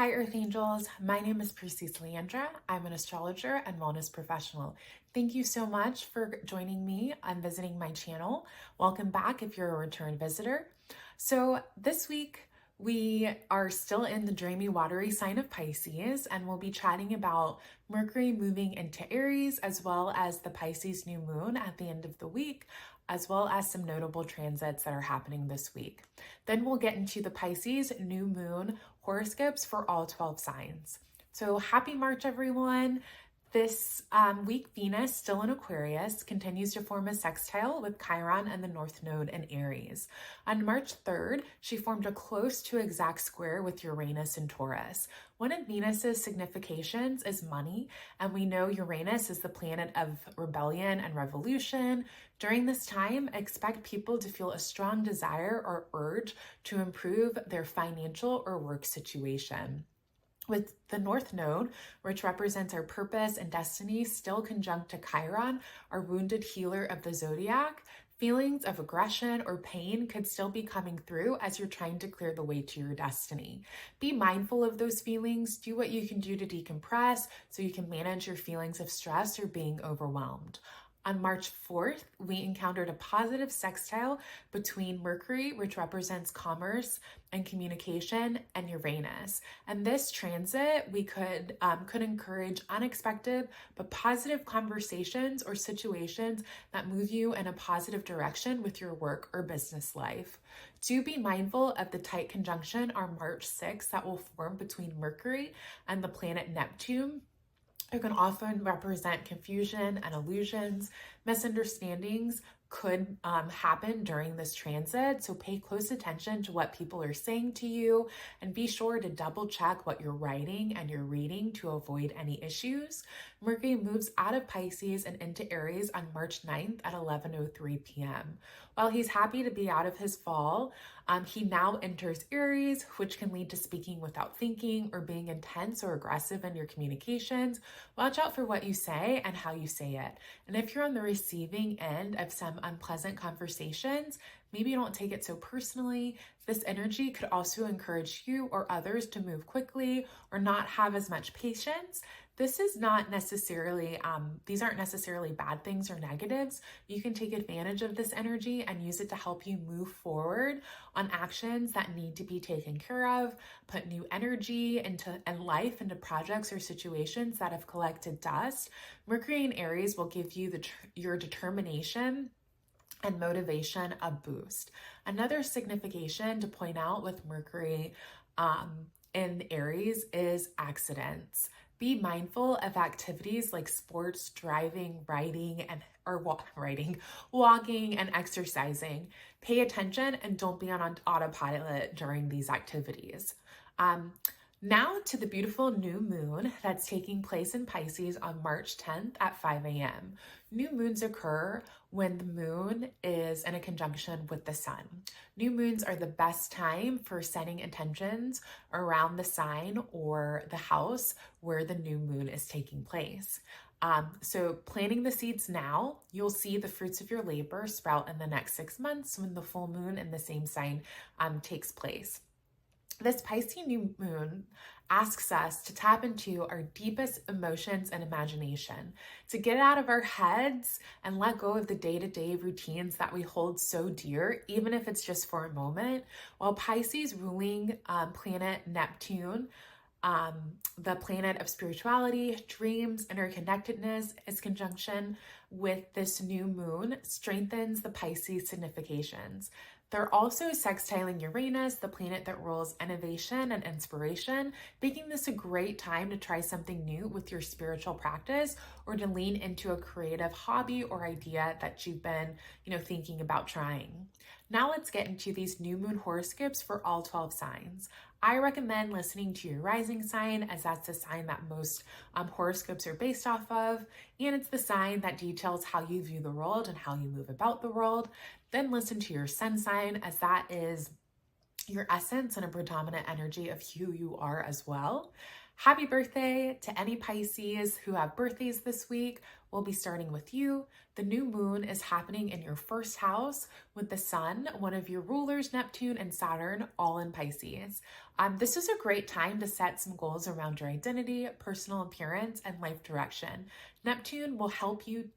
Hi, Earth Angels. My name is Pisces Leandra. I'm an astrologer and wellness professional. Thank you so much for joining me and visiting my channel. Welcome back if you're a return visitor. So this week, we are still in the dreamy, watery sign of Pisces, and we'll be chatting about Mercury moving into Aries, as well as the Pisces new moon at the end of the week, as well as some notable transits that are happening this week. Then we'll get into the Pisces new moon horoscopes for all 12 signs. So happy March, everyone. This week, Venus, still in Aquarius, continues to form a sextile with Chiron and the North Node in Aries. On March 3rd, she formed a close to exact square with Uranus in Taurus. One of Venus's significations is money, and we know Uranus is the planet of rebellion and revolution. During this time, expect people to feel a strong desire or urge to improve their financial or work situation. With the North Node, which represents our purpose and destiny, still conjunct to Chiron, our wounded healer of the zodiac, feelings of aggression or pain could still be coming through as you're trying to clear the way to your destiny. Be mindful of those feelings. Do what you can do to decompress so you can manage your feelings of stress or being overwhelmed. On March 4th, we encountered a positive sextile between Mercury, which represents commerce and communication, and Uranus. And this transit, we could encourage unexpected but positive conversations or situations that move you in a positive direction with your work or business life. Do be mindful of the tight conjunction on March 6th that will form between Mercury and the planet Neptune. It can often represent confusion and illusions. Misunderstandings could happen during this transit, so pay close attention to what people are saying to you and be sure to double check what you're writing and you're reading to avoid any issues. Mercury moves out of Pisces and into Aries on March 9th at 11:03 p.m. While he's happy to be out of his fall, he now enters Aries, which can lead to speaking without thinking or being intense or aggressive in your communications. Watch out for what you say and how you say it. And if you're on the receiving end of some unpleasant conversations, maybe you don't take it so personally. This energy could also encourage you or others to move quickly or not have as much patience. This is not necessarily, these aren't necessarily bad things or negatives. You can take advantage of this energy and use it to help you move forward on actions that need to be taken care of, put new energy and life into projects or situations that have collected dust. Mercury in Aries will give you your determination and motivation a boost. Another signification to point out with Mercury in Aries is accidents. Be mindful of activities like sports, driving, walking, and exercising. Pay attention and don't be on autopilot during these activities. Now to the beautiful new moon that's taking place in Pisces on March 10th at 5 a.m. New moons occur when the moon is in a conjunction with the sun. New moons are the best time for setting intentions around the sign or the house where the new moon is taking place. So planting the seeds now, you'll see the fruits of your labor sprout in the next 6 months when the full moon in the same sign takes place. This Pisces new moon asks us to tap into our deepest emotions and imagination, to get out of our heads and let go of the day-to-day routines that we hold so dear, even if it's just for a moment. While Pisces ruling planet Neptune, the planet of spirituality, dreams, interconnectedness, its conjunction with this new moon strengthens the Pisces significations. They're also sextiling Uranus, the planet that rules innovation and inspiration, making this a great time to try something new with your spiritual practice or to lean into a creative hobby or idea that you've been, thinking about trying. Now let's get into these new moon horoscopes for all 12 signs. I recommend listening to your rising sign, as that's the sign that most horoscopes are based off of, and it's the sign that details how you view the world and how you move about the world. Then listen to your sun sign, as that is your essence and a predominant energy of who you are as well. Happy birthday to any Pisces who have birthdays this week. We'll be starting with you. The new moon is happening in your first house with the sun, one of your rulers, Neptune and Saturn, all in Pisces. This is a great time to set some goals around your identity, personal appearance, and life direction. Neptune will help you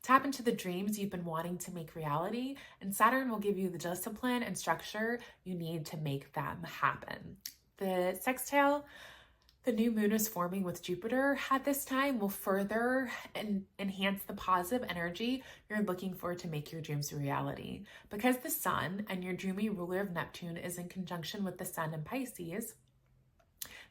tap into the dreams you've been wanting to make reality, and Saturn will give you the discipline and structure you need to make them happen. The sextile the new moon is forming with Jupiter at this time will further enhance the positive energy you're looking for to make your dreams a reality. Because the sun and your dreamy ruler of Neptune is in conjunction with the sun in Pisces,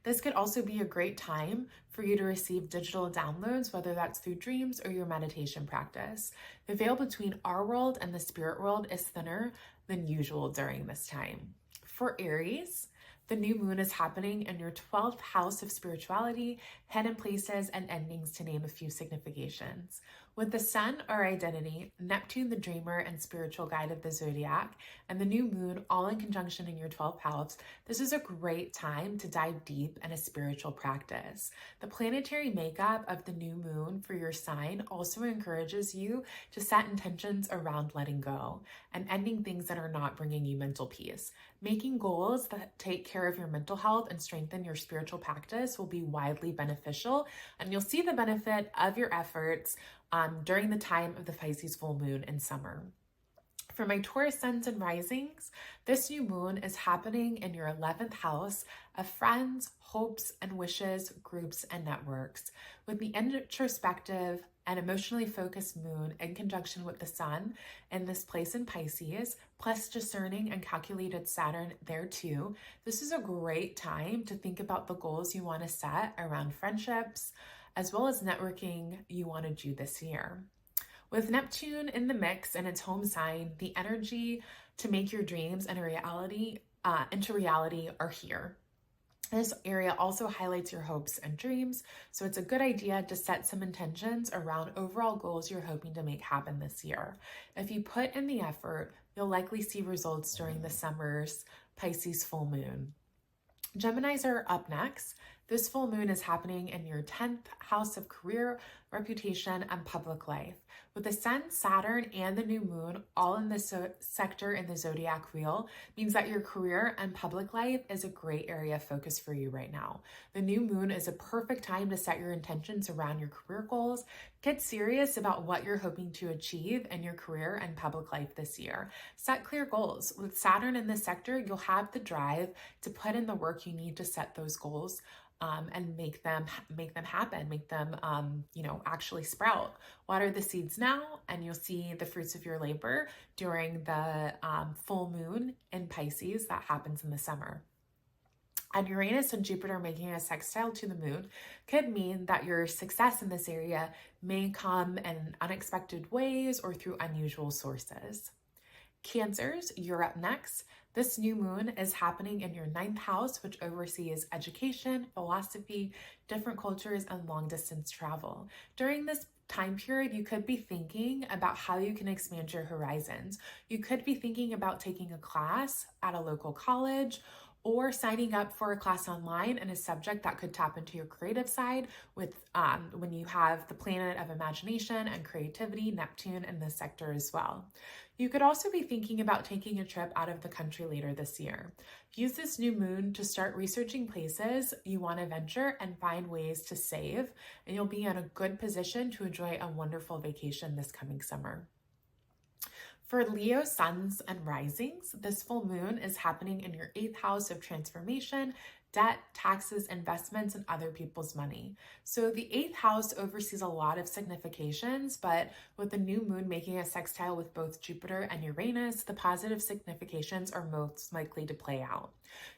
this could also be a great time for you to receive digital downloads, whether that's through dreams or your meditation practice. The veil between our world and the spirit world is thinner than usual during this time. For Aries, the new moon is happening in your 12th house of spirituality, hidden places, and endings, to name a few significations. With the sun, our identity, Neptune, the dreamer and spiritual guide of the zodiac, and the new moon all in conjunction in your 12th house, this is a great time to dive deep in a spiritual practice. The planetary makeup of the new moon for your sign also encourages you to set intentions around letting go and ending things that are not bringing you mental peace. Making goals that take care of your mental health and strengthen your spiritual practice will be widely beneficial, and you'll see the benefit of your efforts during the time of the Pisces full moon in summer. For my Taurus suns and risings, this new moon is happening in your 11th house of friends, hopes and wishes, groups and networks. With the introspective and emotionally focused moon in conjunction with the sun in this place in Pisces, plus discerning and calculated Saturn there too, this is a great time to think about the goals you want to set around friendships, as well as networking you want to do this year. With Neptune in the mix and its home sign, the energy to make your dreams and into reality are here. This area also highlights your hopes and dreams, so it's a good idea to set some intentions around overall goals you're hoping to make happen this year. If you put in the effort, you'll likely see results during the summer's Pisces full moon. Geminis are up next. This full moon is happening in your 10th house of career, reputation, and public life. With the sun, Saturn, and the new moon all in this sector in the zodiac wheel, means that your career and public life is a great area of focus for you right now. The new moon is a perfect time to set your intentions around your career goals. Get serious about what you're hoping to achieve in your career and public life this year. Set clear goals. With Saturn in this sector, you'll have the drive to put in the work you need to set those goals and make them happen, make them, actually sprout. Water the seeds now, and you'll see the fruits of your labor during the full moon in Pisces that happens in the summer. And Uranus and Jupiter making a sextile to the moon could mean that your success in this area may come in unexpected ways or through unusual sources. Cancers, you're up next. This new moon is happening in your 9th house, which oversees education, philosophy, different cultures, and long-distance travel. During this time period, you could be thinking about how you can expand your horizons. You could be thinking about taking a class at a local college or signing up for a class online in a subject that could tap into your creative side with when you have the planet of imagination and creativity, Neptune, in this sector as well. You could also be thinking about taking a trip out of the country later this year. Use this new moon to start researching places you want to venture and find ways to save, and you'll be in a good position to enjoy a wonderful vacation this coming summer. For Leo suns and risings, this full moon is happening in your 8th house of transformation, debt, taxes, investments, and other people's money. So the 8th house oversees a lot of significations, but with the new moon making a sextile with both Jupiter and Uranus, the positive significations are most likely to play out.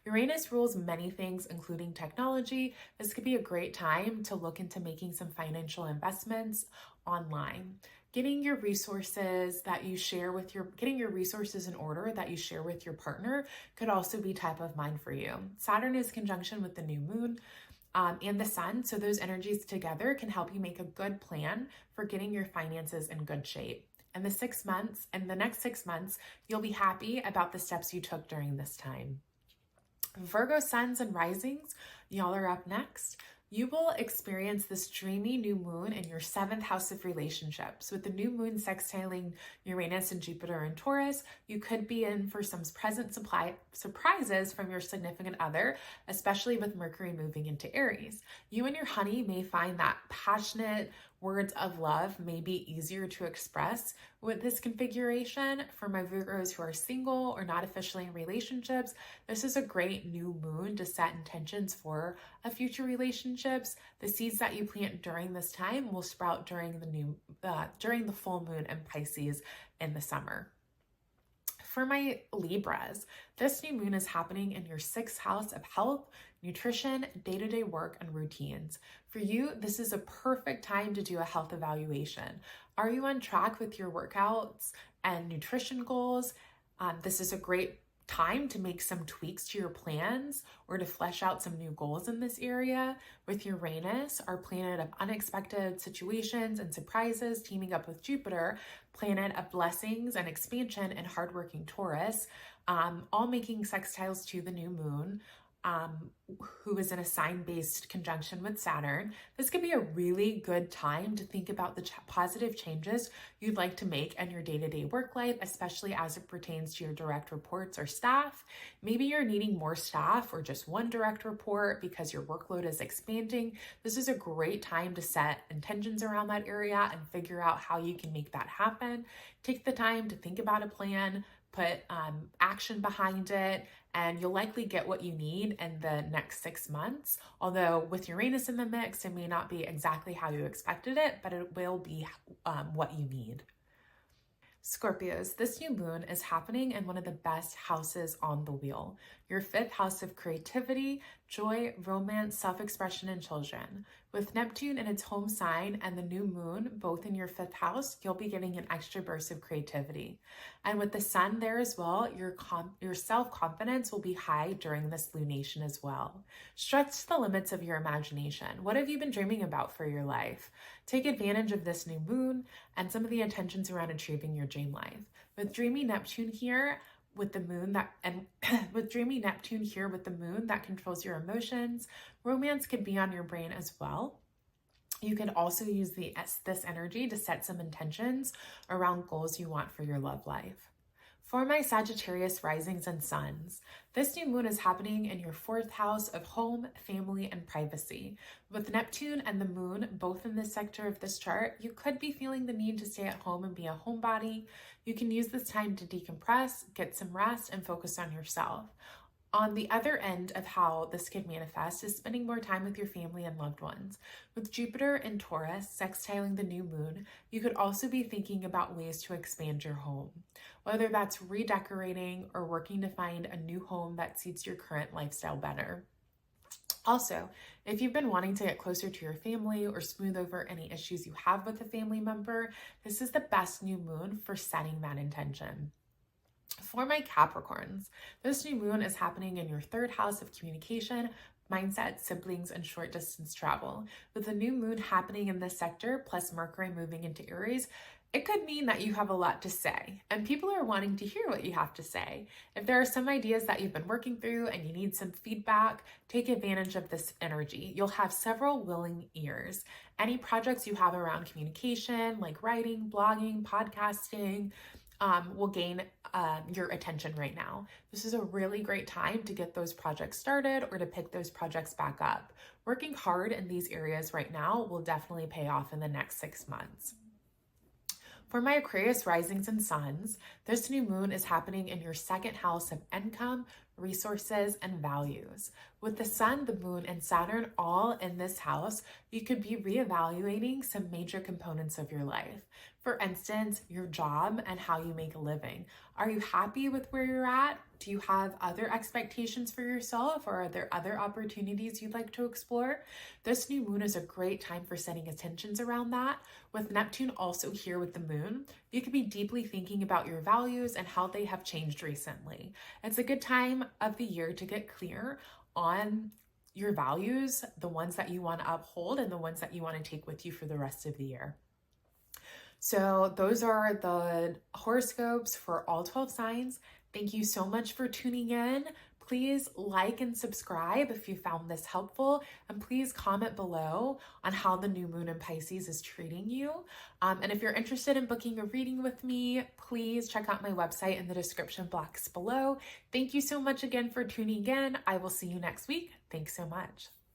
Uranus rules many things, including technology. This could be a great time to look into making some financial investments online. Getting your resources in order that you share with your partner could also be top of mind for you. Saturn is conjunction with the new moon and the sun, so those energies together can help you make a good plan for getting your finances in good shape. In the next 6 months, you'll be happy about the steps you took during this time. Virgo suns and risings, y'all are up next. You will experience this dreamy new moon in your 7th house of relationships. With the new moon sextiling Uranus and Jupiter in Taurus, you could be in for some present surprises from your significant other, especially with Mercury moving into Aries. You and your honey may find that passionate words of love may be easier to express with this configuration. For my Virgos who are single or not officially in relationships, this is a great new moon to set intentions for a future relationships. The seeds that you plant during this time will sprout during the full moon in Pisces in the summer. For my Libras, this new moon is happening in your 6th house of health, nutrition, day-to-day work, and routines. For you, this is a perfect time to do a health evaluation. Are you on track with your workouts and nutrition goals? This is a great time to make some tweaks to your plans or to flesh out some new goals in this area. With Uranus, our planet of unexpected situations and surprises, teaming up with Jupiter, planet of blessings and expansion, and hardworking Taurus, all making sextiles to the new moon, who is in a sign-based conjunction with Saturn. This could be a really good time to think about the positive changes you'd like to make in your day-to-day work life, especially as it pertains to your direct reports or staff. Maybe you're needing more staff or just one direct report because your workload is expanding. This is a great time to set intentions around that area and figure out how you can make that happen. Take the time to think about a plan, put action behind it, and you'll likely get what you need in the next 6 months. Although with Uranus in the mix, it may not be exactly how you expected it, but it will be what you need. Scorpios, this new moon is happening in one of the best houses on the wheel. Your 5th house of creativity, joy, romance, self-expression, and children. With Neptune in its home sign and the new moon both in your 5th house, you'll be getting an extra burst of creativity. And with the sun there as well, your self-confidence will be high during this lunation as well. Stretch the limits of your imagination. What have you been dreaming about for your life? Take advantage of this new moon and some of the intentions around achieving your dream life. With dreamy Neptune here with the moon that controls your emotions, romance could be on your brain as well. You can also use this energy to set some intentions around goals you want for your love life. For my Sagittarius risings and suns, this new moon is happening in your 4th house of home, family, and privacy. With Neptune and the moon both in this sector of this chart, you could be feeling the need to stay at home and be a homebody. You can use this time to decompress, get some rest, and focus on yourself. On the other end of how this could manifest is spending more time with your family and loved ones. With Jupiter in Taurus sextiling the new moon, you could also be thinking about ways to expand your home, whether that's redecorating or working to find a new home that suits your current lifestyle better. Also, if you've been wanting to get closer to your family or smooth over any issues you have with a family member, this is the best new moon for setting that intention. For my Capricorns, this new moon is happening in your 3rd house of communication, mindset, siblings, and short distance travel. With the new moon happening in this sector, plus Mercury moving into Aries, it could mean that you have a lot to say, and people are wanting to hear what you have to say. If there are some ideas that you've been working through and you need some feedback, take advantage of this energy. You'll have several willing ears. Any projects you have around communication, like writing, blogging, podcasting, will gain your attention right now. This is a really great time to get those projects started or to pick those projects back up. Working hard in these areas right now will definitely pay off in the next 6 months. For my Aquarius risings and suns, this new moon is happening in your 2nd house of income, resources, and values. With the sun, the moon, and Saturn all in this house, you could be reevaluating some major components of your life. For instance, your job and how you make a living. Are you happy with where you're at? Do you have other expectations for yourself, or are there other opportunities you'd like to explore? This new moon is a great time for setting intentions around that. With Neptune also here with the moon, you could be deeply thinking about your values and how they have changed recently. It's a good time of the year to get clear on your values, the ones that you want to uphold and the ones that you want to take with you for the rest of the year. So those are the horoscopes for all 12 signs. Thank you so much for tuning in. Please like and subscribe if you found this helpful, and please comment below on how the new moon in Pisces is treating you. And if you're interested in booking a reading with me, please check out my website in the description box below. Thank you so much again for tuning in. I will see you next week. Thanks so much.